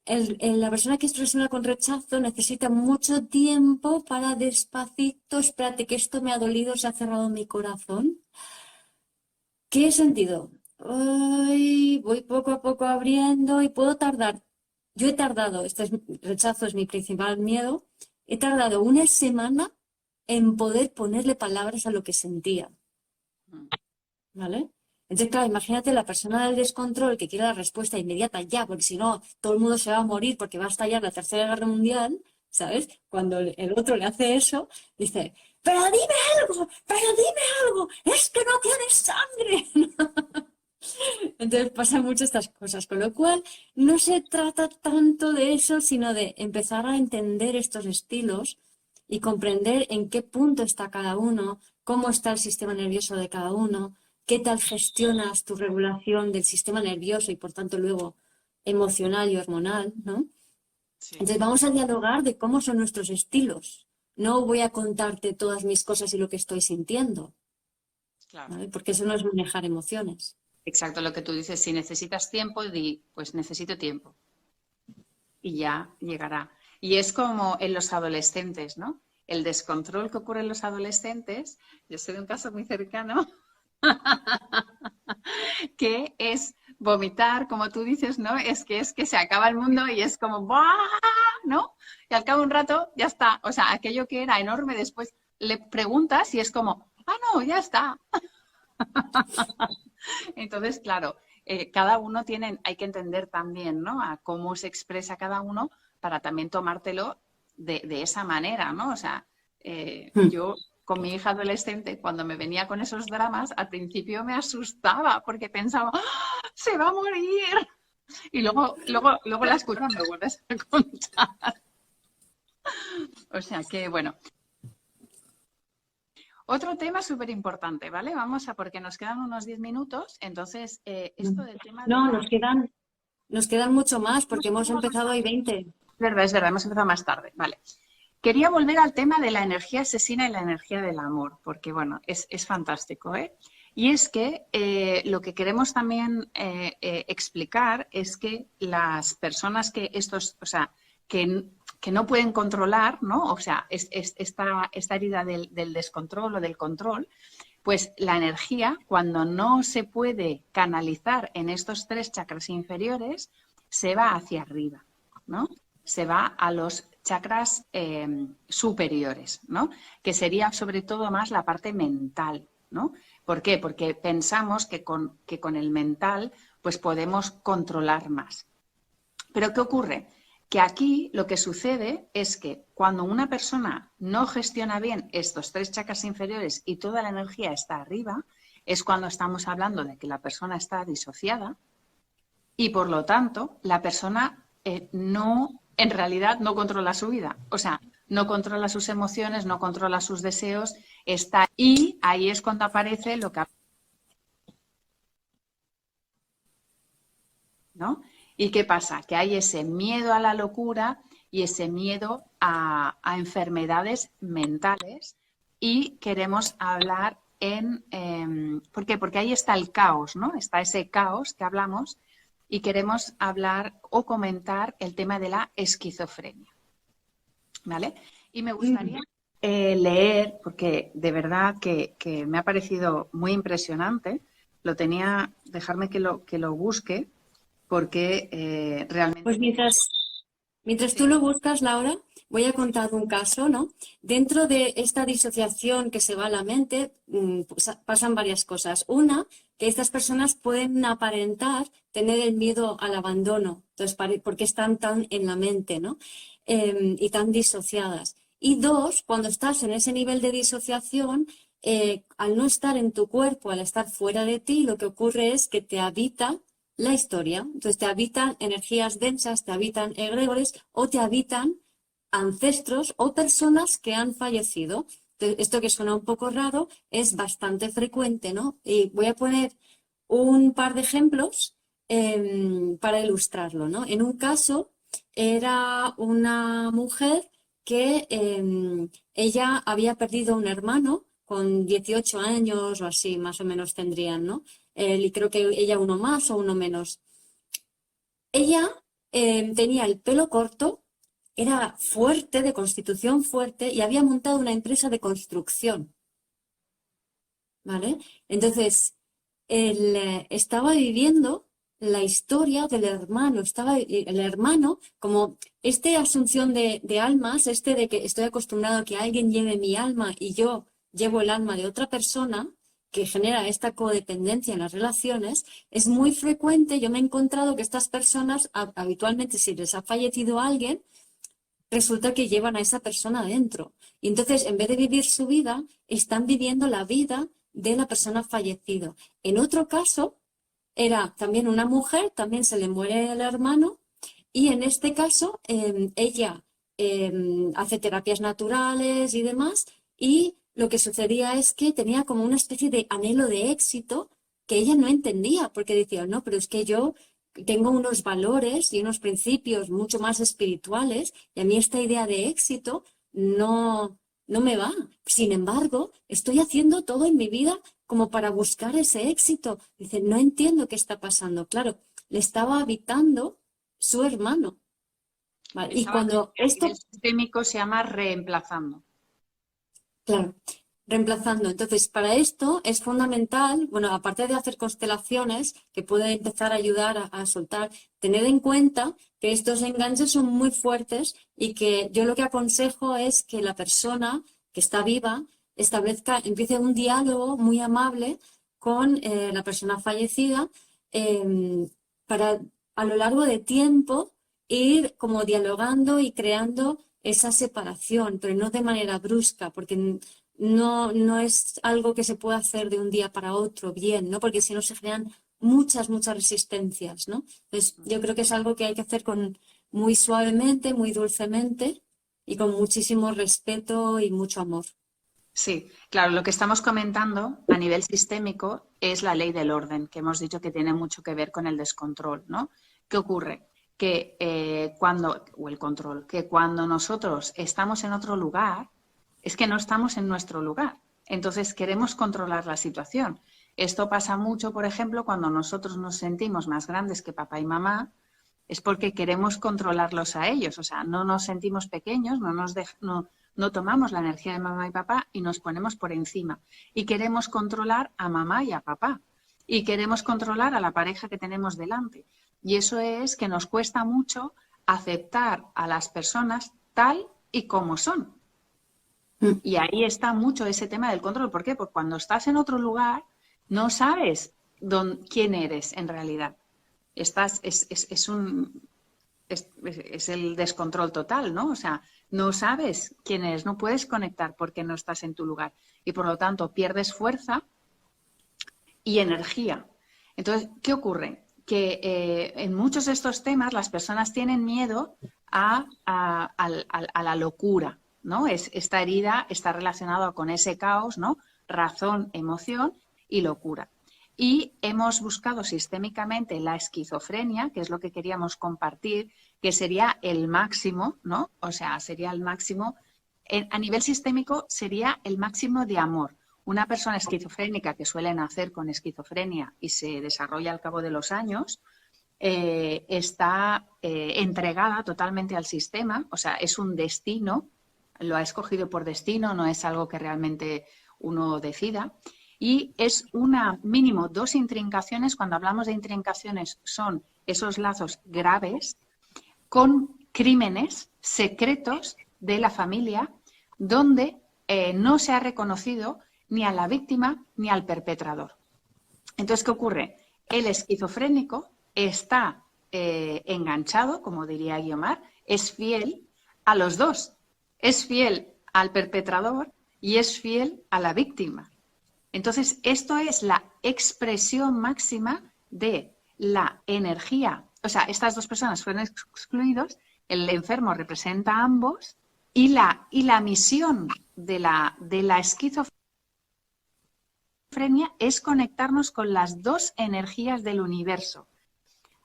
la persona que resuena con rechazo necesita mucho tiempo para despacito, espérate que esto me ha dolido, se ha cerrado mi corazón. ¿Qué sentido? Ay, voy poco a poco abriendo y puedo tardar. Yo he tardado, rechazo es mi principal miedo, he tardado una semana en poder ponerle palabras a lo que sentía, ¿vale? Entonces, claro, imagínate la persona del descontrol que quiere la respuesta inmediata ya, porque si no, todo el mundo se va a morir porque va a estallar la Tercera Guerra Mundial, ¿sabes? Cuando el otro le hace eso, dice, pero dime algo, es que no tienes sangre. Entonces pasan mucho estas cosas, con lo cual no se trata tanto de eso, sino de empezar a entender estos estilos y comprender en qué punto está cada uno, cómo está el sistema nervioso de cada uno, qué tal gestionas tu regulación del sistema nervioso y por tanto luego emocional y hormonal, ¿no? Sí, Entonces vamos a dialogar de cómo son nuestros estilos. No voy a contarte todas mis cosas y lo que estoy sintiendo, claro. ¿vale? Porque eso no es manejar emociones. Exacto lo que tú dices. Si necesitas tiempo, di, pues necesito tiempo. Y ya llegará. Y es como en los adolescentes, ¿no? El descontrol que ocurre en los adolescentes, yo sé de un caso muy cercano, que es vomitar, como tú dices, ¿no? Es que se acaba el mundo y es como ¡buah! ¿No? Y al cabo de un rato ya está. O sea, aquello que era enorme después le preguntas y es como, no, ya está. Entonces, claro, cada uno hay que entender también, ¿no? A cómo se expresa cada uno para también tomártelo de esa manera, ¿no? O sea, yo con mi hija adolescente, cuando me venía con esos dramas, al principio me asustaba porque pensaba, ¡se va a morir! Y luego la escuchas me vuelves a contar. O sea que, bueno. Otro tema súper importante, ¿vale? Vamos a, porque nos quedan unos 10 minutos, entonces, esto del tema de No, la... nos quedan mucho más porque Hemos hemos empezado más empezado hoy tarde. 20. Es verdad, hemos empezado más tarde, vale. Quería volver al tema de la energía asesina y la energía del amor, porque, bueno, es fantástico, ¿eh? Y es que lo que queremos también explicar es que las personas que estos, o sea, que no pueden controlar, ¿no? O sea, esta herida del descontrol o del control, pues la energía, cuando no se puede canalizar en estos tres chakras inferiores, se va hacia arriba, ¿no? Se va a los chakras superiores, ¿no? Que sería sobre todo más la parte mental, ¿no? ¿Por qué? Porque pensamos que con el mental pues podemos controlar más. Pero ¿qué ocurre? Que aquí lo que sucede es que cuando una persona no gestiona bien estos tres chakras inferiores y toda la energía está arriba, es cuando estamos hablando de que la persona está disociada y por lo tanto la persona en realidad no controla su vida. O sea, no controla sus emociones, no controla sus deseos, está y ahí es cuando aparece lo que, ¿no? ¿Y qué pasa? Que hay ese miedo a la locura y ese miedo a enfermedades mentales y queremos hablar ¿por qué? Porque ahí está el caos, ¿no? Está ese caos que hablamos y queremos hablar o comentar el tema de la esquizofrenia, ¿vale? Y me gustaría leer, porque de verdad que me ha parecido muy impresionante, Lo tenía, dejarme que lo busque, porque realmente... Pues mientras tú lo buscas, Laura, voy a contar un caso, ¿no? Dentro de esta disociación que se va a la mente, pues, pasan varias cosas. Una, que estas personas pueden aparentar tener el miedo al abandono, entonces, porque están tan en la mente, ¿no? Y tan disociadas. Y dos, cuando estás en ese nivel de disociación, al no estar en tu cuerpo, al estar fuera de ti, lo que ocurre es que te habita la historia. Entonces te habitan energías densas, te habitan egregores o te habitan ancestros o personas que han fallecido. Entonces, esto que suena un poco raro es bastante frecuente, ¿no? Y voy a poner un par de ejemplos para ilustrarlo, ¿no? En un caso era una mujer que ella había perdido un hermano con 18 años o así, más o menos tendrían, ¿no? Y creo que ella uno más o uno menos. Ella tenía el pelo corto, era fuerte, de constitución fuerte, y había montado una empresa de construcción, ¿vale? Entonces, él estaba viviendo la historia del hermano, estaba el hermano como esta asunción de almas, de que estoy acostumbrado a que alguien lleve mi alma y yo llevo el alma de otra persona, que genera esta codependencia en las relaciones, es muy frecuente. Yo me he encontrado que estas personas, habitualmente, si les ha fallecido alguien, resulta que llevan a esa persona adentro. Y entonces, en vez de vivir su vida, están viviendo la vida de la persona fallecida. En otro caso, era también una mujer, también se le muere el hermano, y en este caso ella hace terapias naturales y demás, y lo que sucedía es que tenía como una especie de anhelo de éxito que ella no entendía, porque decía, no, pero es que yo tengo unos valores y unos principios mucho más espirituales, y a mí esta idea de éxito no me va. Sin embargo, estoy haciendo todo en mi vida como para buscar ese éxito. Dice, no entiendo qué está pasando. Claro, le estaba habitando su hermano. ¿Vale? Y Estaba, cuando a nivel esto, sistémico se llama reemplazando. claro, reemplazando. Entonces, para esto es fundamental, bueno, aparte de hacer constelaciones que puede empezar a ayudar a soltar, tener en cuenta que estos enganches son muy fuertes y que yo lo que aconsejo es que la persona que está viva empiece un diálogo muy amable con la persona fallecida para a lo largo de tiempo ir como dialogando y creando esa separación, pero no de manera brusca, porque no es algo que se pueda hacer de un día para otro bien, ¿no? Porque si no se generan muchas resistencias, ¿no? Entonces, yo creo que es algo que hay que hacer muy suavemente, muy dulcemente y con muchísimo respeto y mucho amor. Sí, claro, lo que estamos comentando a nivel sistémico es la ley del orden, que hemos dicho que tiene mucho que ver con el descontrol, ¿no? ¿Qué ocurre? Que o el control, que cuando nosotros estamos en otro lugar, es que no estamos en nuestro lugar. Entonces queremos controlar la situación. Esto pasa mucho, por ejemplo, cuando nosotros nos sentimos más grandes que papá y mamá, es porque queremos controlarlos a ellos. O sea, no nos sentimos pequeños, no tomamos la energía de mamá y papá y nos ponemos por encima. Y queremos controlar a mamá y a papá. Y queremos controlar a la pareja que tenemos delante. Y eso es que nos cuesta mucho aceptar a las personas tal y como son. Y ahí está mucho ese tema del control. ¿Por qué? Porque cuando estás en otro lugar no sabes quién eres en realidad. Estás, es el descontrol total, ¿no? O sea, no sabes quién eres, no puedes conectar porque no estás en tu lugar y por lo tanto pierdes fuerza y energía. Entonces, ¿qué ocurre? Que en muchos de estos temas las personas tienen miedo a la locura, ¿no? Esta herida está relacionada con ese caos, ¿no? Razón, emoción y locura. Y hemos buscado sistémicamente la esquizofrenia, que es lo que queríamos compartir, que sería el máximo, ¿no? O sea, sería el máximo, a nivel sistémico sería el máximo de amor. Una persona esquizofrénica que suele nacer con esquizofrenia y se desarrolla al cabo de los años, está entregada totalmente al sistema, o sea, es un destino, lo ha escogido por destino, no es algo que realmente uno decida. y es una mínimo 2 intrincaciones. Cuando hablamos de intrincaciones son esos lazos graves con crímenes secretos de la familia donde no se ha reconocido ni a la víctima ni al perpetrador. Entonces, ¿qué ocurre? El esquizofrénico está enganchado, como diría Guiomar, es fiel a los dos. Es fiel al perpetrador y es fiel a la víctima. Entonces, esto es la expresión máxima de la energía. O sea, estas dos personas fueron excluidos, el enfermo representa a ambos y la misión de la esquizofrenia es conectarnos con las dos energías del universo,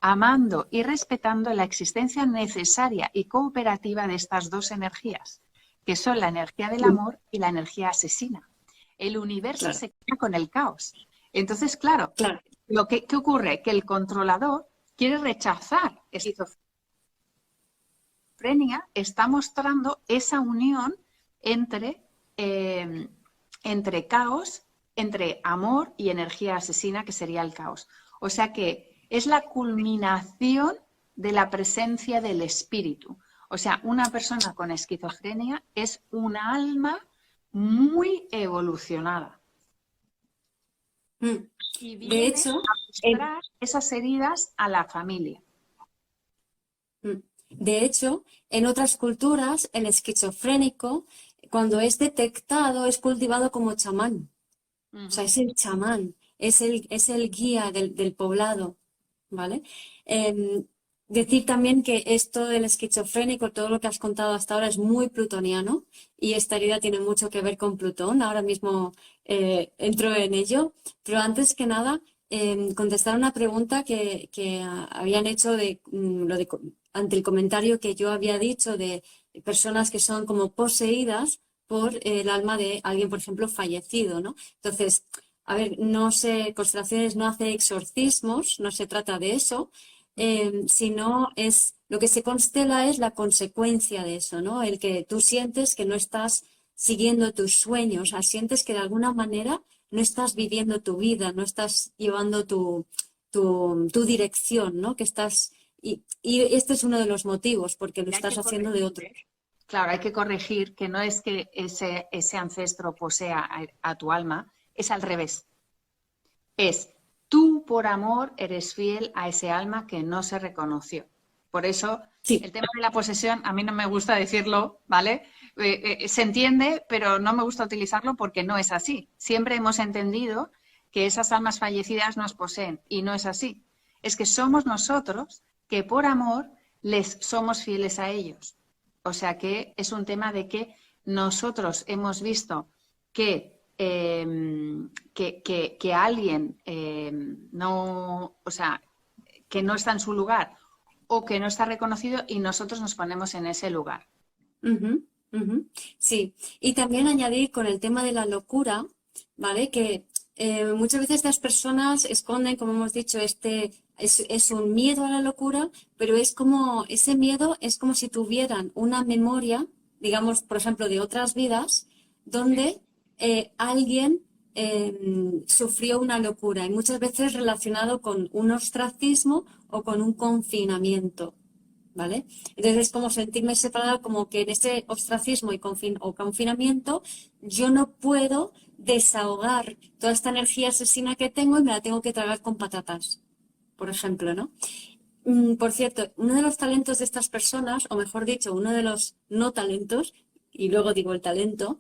amando y respetando la existencia necesaria y cooperativa de estas dos energías, que son la energía del amor y la energía asesina. El universo se queda con el caos. Entonces, claro. ¿Qué ocurre? Que el controlador quiere rechazar esquizofrenia, está mostrando esa unión entre caos, entre amor y energía asesina, que sería el caos. O sea que es la culminación de la presencia del espíritu. O sea, una persona con esquizofrenia es una alma muy evolucionada. Y viene de hecho, a mostrar esas heridas a la familia. De hecho, en otras culturas, el esquizofrénico, cuando es detectado, es cultivado como chamán. O sea, es el chamán, es el guía del poblado, ¿vale? Decir también que esto del esquizofrénico, todo lo que has contado hasta ahora es muy plutoniano y esta herida tiene mucho que ver con Plutón. Ahora mismo entro en ello, pero antes que nada, contestar una pregunta que habían hecho ante el comentario que yo había dicho de personas que son como poseídas por el alma de alguien, por ejemplo, fallecido, ¿no? Entonces, a ver, no sé, Constelaciones no hace exorcismos, no se trata de eso, sino es lo que se constela es la consecuencia de eso, ¿no? El que tú sientes que no estás siguiendo tus sueños, o sea, sientes que de alguna manera no estás viviendo tu vida, no estás llevando tu dirección, ¿no? Que estás, y este es uno de los motivos, porque lo estás haciendo de otro. Claro, hay que corregir que no es que ese ancestro posea a tu alma, es al revés. Es tú por amor eres fiel a ese alma que no se reconoció. Por eso el tema de la posesión, a mí no me gusta decirlo, ¿vale? Se entiende, pero no me gusta utilizarlo porque no es así. Siempre hemos entendido que esas almas fallecidas nos poseen y no es así. Es que somos nosotros que por amor les somos fieles a ellos. O sea que es un tema de que nosotros hemos visto que alguien no, o sea, que no está en su lugar o que no está reconocido y nosotros nos ponemos en ese lugar. Sí, y también añadir con el tema de la locura, ¿vale? Que muchas veces las personas esconden, como hemos dicho, es un miedo a la locura, pero es como, ese miedo es como si tuvieran una memoria, digamos, por ejemplo, de otras vidas, donde alguien sufrió una locura y muchas veces relacionado con un ostracismo o con un confinamiento, ¿vale? Entonces es como sentirme separada, como que en ese ostracismo o confinamiento yo no puedo desahogar toda esta energía asesina que tengo y me la tengo que tragar con patatas, por ejemplo, ¿no? Por cierto, uno de los talentos de estas personas, o mejor dicho, uno de los no talentos, y luego digo el talento,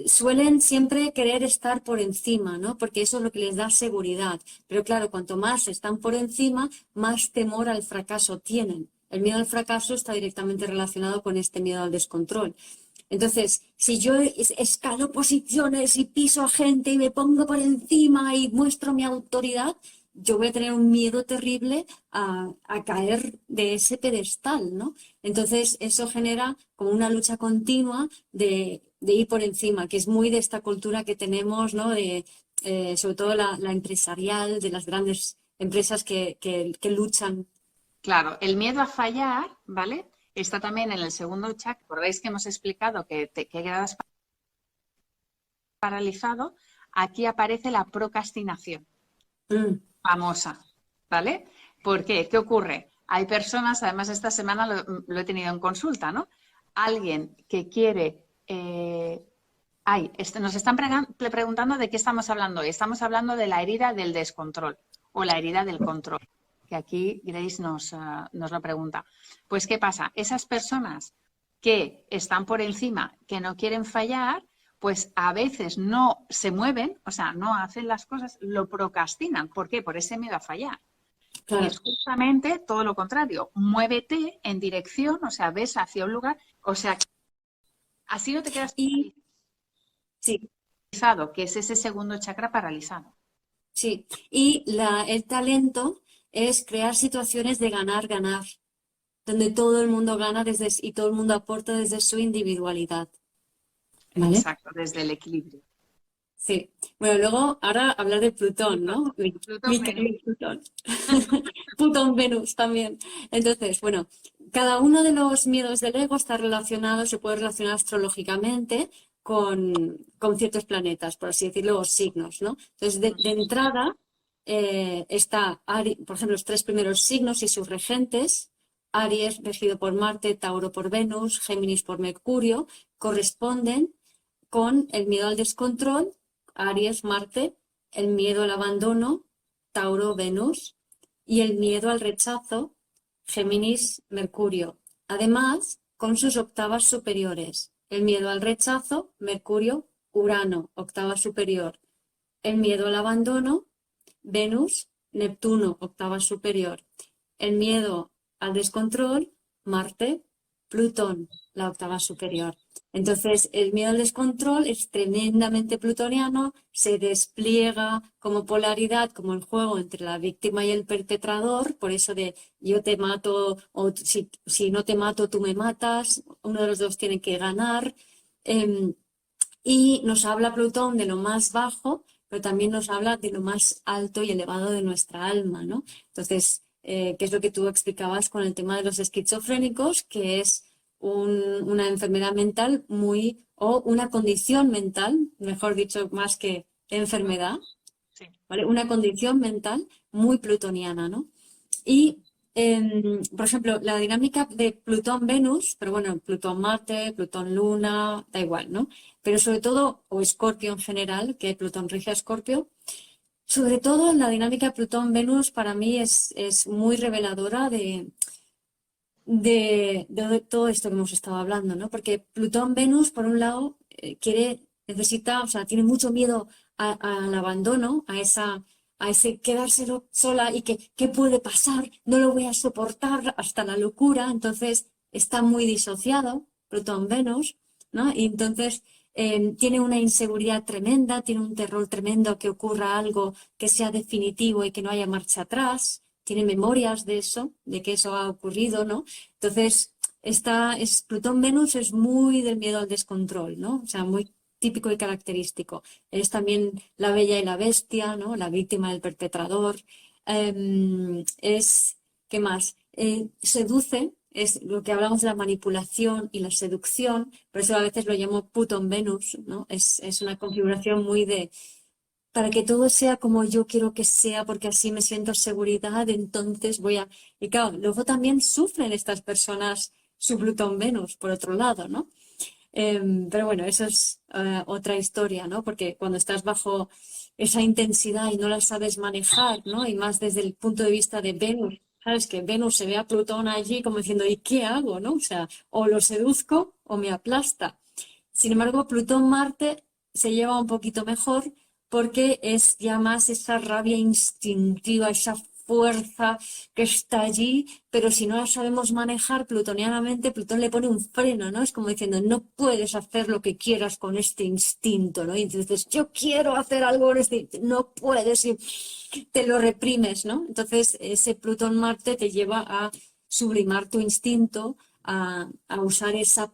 suelen siempre querer estar por encima, ¿no? Porque eso es lo que les da seguridad. Pero claro, cuanto más están por encima, más temor al fracaso tienen. El miedo al fracaso está directamente relacionado con este miedo al descontrol. Entonces, si yo escalo posiciones y piso a gente y me pongo por encima y muestro mi autoridad, yo voy a tener un miedo terrible a caer de ese pedestal, ¿no? Entonces, eso genera como una lucha continua de ir por encima, que es muy de esta cultura que tenemos, ¿no? Sobre todo la empresarial, de las grandes empresas que luchan. Claro, el miedo a fallar, ¿vale? Está también en el segundo chat. Recordáis que hemos explicado que quedas paralizado aquí aparece la procrastinación Mm, famosa, ¿vale? ¿Por qué? ¿Qué ocurre? Hay personas, además esta semana lo he tenido en consulta, ¿no? Alguien que quiere... nos están preguntando de qué estamos hablando hoy. Estamos hablando de la herida del descontrol o la herida del control, que aquí Grace nos lo pregunta. Pues, ¿qué pasa? Esas personas que están por encima, que no quieren fallar, pues a veces no se mueven, o sea, no hacen las cosas, lo procrastinan. ¿Por qué? Por ese miedo a fallar. Y claro. es justamente todo lo contrario. Muévete en dirección, o sea, ves hacia un lugar, o sea, así no te quedas Y sí, paralizado, que es ese segundo chakra paralizado. sí. Y el talento es crear situaciones de ganar, ganar, donde todo el mundo gana y todo el mundo aporta desde su individualidad. ¿Vale? Exacto, desde el equilibrio. Sí. Bueno, luego ahora hablar de Plutón, Plutón, ¿no? Plutón Mi Venus. querido Plutón. Plutón, Venus también. Entonces, bueno, cada uno de los miedos del ego está relacionado, se puede relacionar astrológicamente con ciertos planetas, por así decirlo, o signos, ¿no? Entonces, de entrada está, por ejemplo, los tres primeros signos y sus regentes. Aries, regido por Marte, Tauro por Venus, Géminis por Mercurio, corresponden con el miedo al descontrol, Aries, Marte, el miedo al abandono, Tauro, Venus, y el miedo al rechazo, Géminis, Mercurio. Además, con sus octavas superiores, el miedo al rechazo, Mercurio, Urano, octava superior. El miedo al abandono, Venus, Neptuno, octava superior. El miedo al descontrol, Marte, Plutón, la octava superior. Entonces, el miedo al descontrol es tremendamente plutoniano, se despliega como polaridad, como el juego entre la víctima y el perpetrador, por eso de yo te mato o si no te mato tú me matas, uno de los dos tiene que ganar. Y nos habla Plutón de lo más bajo, pero también nos habla de lo más alto y elevado de nuestra alma, ¿no? Entonces, ¿qué es lo que tú explicabas con el tema de los esquizofrénicos? Que es una enfermedad mental o una condición mental, mejor dicho, más que enfermedad, Sí. ¿vale? Una condición mental muy plutoniana, ¿no? Y, por ejemplo, la dinámica de Plutón-Venus, pero bueno, Plutón-Marte, Plutón-Luna, da igual, ¿no? Pero sobre todo, o Escorpio en general, que Plutón rige a Escorpio, sobre todo la dinámica de Plutón-Venus para mí es muy reveladora de todo esto que hemos estado hablando, ¿no? Porque Plutón-Venus, por un lado, necesita, o sea, tiene mucho miedo al abandono, a ese quedarse sola y que, ¿qué puede pasar? No lo voy a soportar hasta la locura. Entonces, está muy disociado, Plutón-Venus, ¿no? Y entonces tiene una inseguridad tremenda, tiene un terror tremendo que ocurra algo que sea definitivo y que no haya marcha atrás. Tiene memorias de eso, de que eso ha ocurrido, ¿no? Entonces, Plutón-Venus es muy del miedo al descontrol, ¿no? O sea, muy típico y característico. Es también la bella y la bestia, ¿no? La víctima del perpetrador. ¿Qué más? Seduce, es lo que hablamos de la manipulación y la seducción, por eso a veces lo llamo Plutón-Venus, ¿no? Es una configuración muy para que todo sea como yo quiero que sea, porque así me siento seguridad, entonces voy a... Y claro, luego también sufren estas personas su Plutón-Venus, por otro lado, ¿no? Pero bueno, eso es otra historia, ¿no? Porque cuando estás bajo esa intensidad y no la sabes manejar, ¿no? Y más desde el punto de vista de Venus, ¿sabes? Que Venus se ve a Plutón allí como diciendo, ¿y qué hago, no? O sea, o lo seduzco o me aplasta. Sin embargo, Plutón-Marte se lleva un poquito mejor porque es ya más esa rabia instintiva, esa fuerza que está allí, pero si no la sabemos manejar plutonianamente, Plutón le pone un freno, ¿no? Es como diciendo, no puedes hacer lo que quieras con este instinto, ¿no? Y entonces, yo quiero hacer algo con este instinto, no puedes y te lo reprimes, ¿no? Entonces, ese Plutón-Marte te lleva a sublimar tu instinto, a usar esa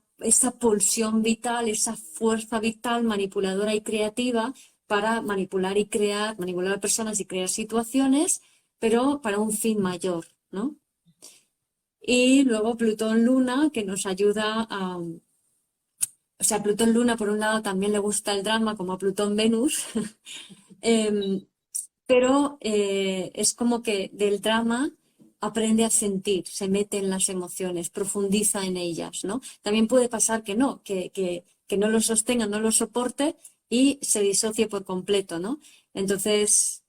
pulsión vital, esa fuerza vital manipuladora y creativa para manipular a personas y crear situaciones, pero para un fin mayor, ¿no? Y luego Plutón-Luna, que nos ayuda o sea, Plutón-Luna, por un lado, también le gusta el drama, como a Plutón-Venus, em, pero es como que del drama aprende a sentir, se mete en las emociones, profundiza en ellas, ¿no? También puede pasar que no, que no lo sostenga, no lo soporte y se disocie por completo, ¿no? Entonces,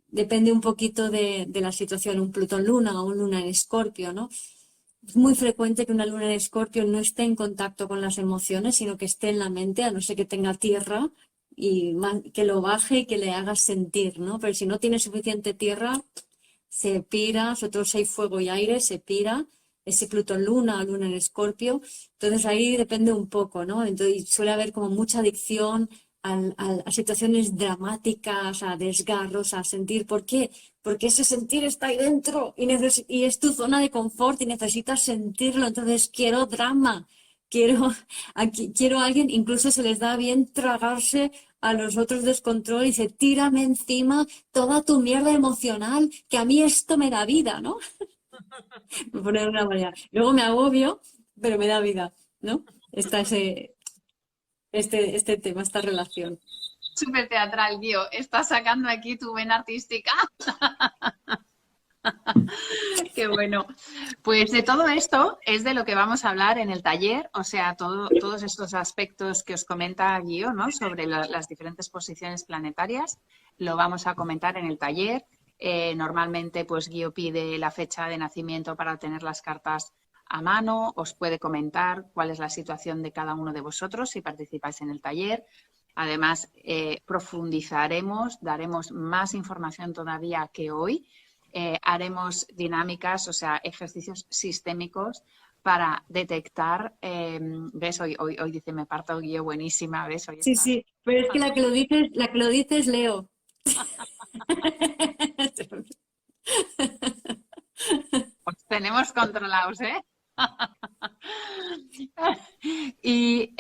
depende un poquito de la situación, un Plutón-Luna o un Luna en Escorpio, ¿no? Es muy frecuente que una luna en Escorpio no esté en contacto con las emociones, sino que esté en la mente, a no ser que tenga tierra y que lo baje y que le haga sentir, ¿no? Pero si no tiene suficiente tierra, se pira, sobre todo si hay fuego y aire, se pira ese Plutón Luna o Luna en Escorpio. Entonces ahí depende un poco, ¿no? Entonces suele haber como mucha adicción a situaciones dramáticas, a desgarros, a sentir por qué. Porque ese sentir está ahí dentro y es tu zona de confort y necesitas sentirlo. Entonces quiero drama, quiero, quiero a alguien, incluso se les da bien tragarse a los otros descontrol y dice, tírame encima toda tu mierda emocional, que a mí esto me da vida, ¿no? Me pone de una manera. Luego me agobio, pero me da vida, ¿no? Está este tema, esta relación. Súper teatral, Guío. Estás sacando aquí tu vena artística. Qué bueno. Pues de todo esto es de lo que vamos a hablar en el taller, o sea, todos estos aspectos que os comenta Guío, ¿no? Sobre las diferentes posiciones planetarias, lo vamos a comentar en el taller. Normalmente, pues Guío pide la fecha de nacimiento para tener las cartas a mano, os puede comentar cuál es la situación de cada uno de vosotros si participáis en el taller. Además, profundizaremos, daremos más información todavía que hoy. Haremos dinámicas, o sea, ejercicios sistémicos para detectar, ¿ves? Hoy dice, me parto Guío, buenísima, ¿ves? Hoy Sí, estás. sí, pero es que la que lo dice es Leo. Os tenemos controlados, ¿eh? Y,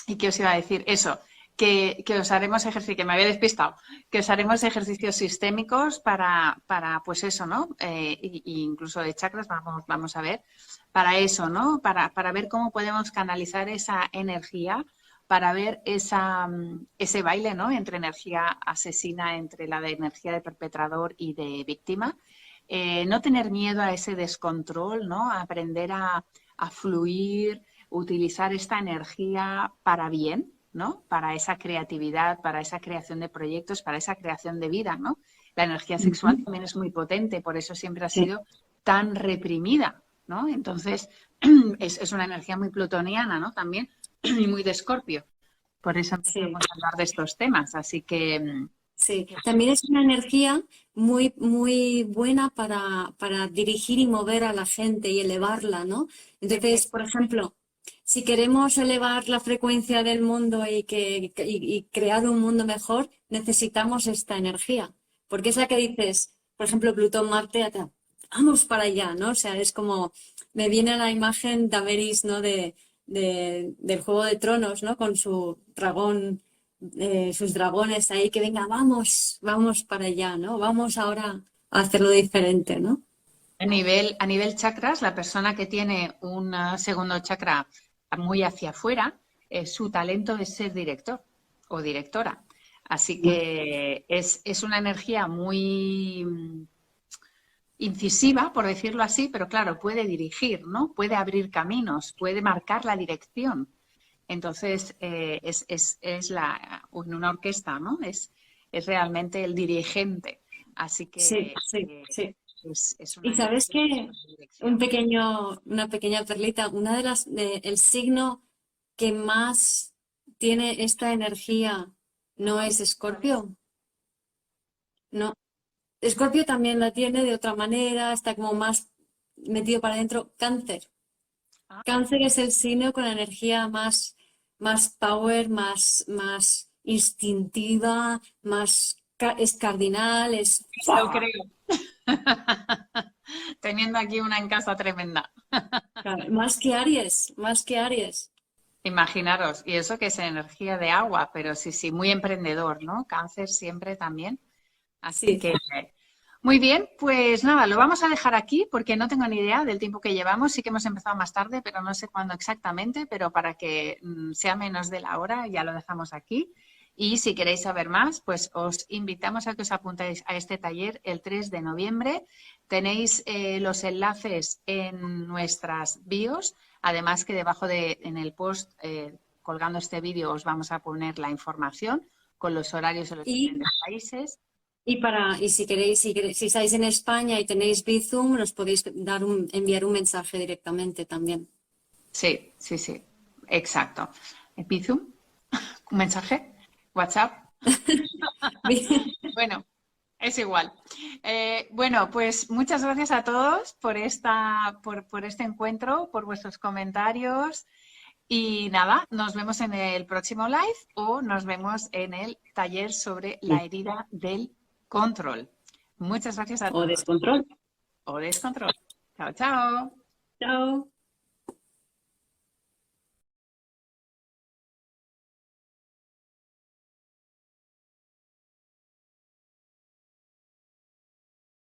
¿y qué os iba a decir? Eso, que os haremos ejercicio, que me había despistado, que os haremos ejercicios sistémicos para pues eso, ¿no? Y incluso de chakras, vamos a ver, para eso, ¿no? Para ver cómo podemos canalizar esa energía, para ver ese baile, ¿no? Entre energía asesina, entre la de energía de perpetrador y de víctima. No tener miedo a ese descontrol, ¿no? Aprender a fluir, utilizar esta energía para bien, ¿no? Para esa creatividad, para esa creación de proyectos, para esa creación de vida, ¿no? La energía sexual Ujú. también es muy potente, por eso siempre ha Sí, sido tan reprimida, ¿no? Entonces, es una energía muy plutoniana, ¿no? También, y muy de Escorpio. Por eso sí. empezamos a hablar de estos temas. Así que, Sí, también es una energía muy, muy buena para dirigir y mover a la gente y elevarla, ¿no? Entonces, por ejemplo, si queremos elevar la frecuencia del mundo y crear un mundo mejor, necesitamos esta energía, porque es la que dices, por ejemplo, Plutón, Marte, vamos para allá, ¿no? O sea, es como, me viene a la imagen Daenerys, ¿no? Del Juego de Tronos, ¿no? Con su dragón sus dragones ahí, que venga, vamos, vamos para allá, ¿no? Vamos ahora a hacerlo diferente, ¿no? a nivel chakras, la persona que tiene un segundo chakra muy hacia afuera, su talento es ser director o directora. Así que es una energía muy incisiva, por decirlo así, pero claro, puede dirigir, ¿no? Puede abrir caminos, puede marcar la dirección. Entonces, en una orquesta, ¿no? Es realmente el dirigente. Así Sí, que sí, sí. es Y una sabes energía que de dirección. una pequeña perlita, el signo que más tiene esta energía no es Escorpio, no. Escorpio también la tiene de otra manera, está como más metido para adentro. Cáncer. Ah, Cáncer es el signo con la energía más power, más instintiva, es cardinal, es lo creo. Teniendo aquí una en casa tremenda. claro, más que Aries. Imaginaros, y eso que es energía de agua, pero sí, sí, muy emprendedor, ¿no? Cáncer siempre también. Así Sí, que, Muy bien, pues nada, lo vamos a dejar aquí porque no tengo ni idea del tiempo que llevamos. Sí que hemos empezado más tarde, pero no sé cuándo exactamente, pero para que sea menos de la hora ya lo dejamos aquí. Y si queréis saber más, pues os invitamos a que os apuntéis a este taller el 3 de noviembre. Tenéis los enlaces en nuestras bios, además que debajo en el post colgando este vídeo os vamos a poner la información con los horarios de los diferentes países. Y si queréis, si estáis en España y tenéis Bizum, nos podéis enviar un mensaje directamente también. Sí, sí, sí, exacto. Bizum, un mensaje, WhatsApp. Bueno, es igual. Bueno, pues muchas gracias a todos por este encuentro, por vuestros comentarios. Y nada, nos vemos en el próximo live o nos vemos en el taller sobre la herida del control. Muchas gracias a O todos. descontrol. O descontrol. Chao, chao. Chao.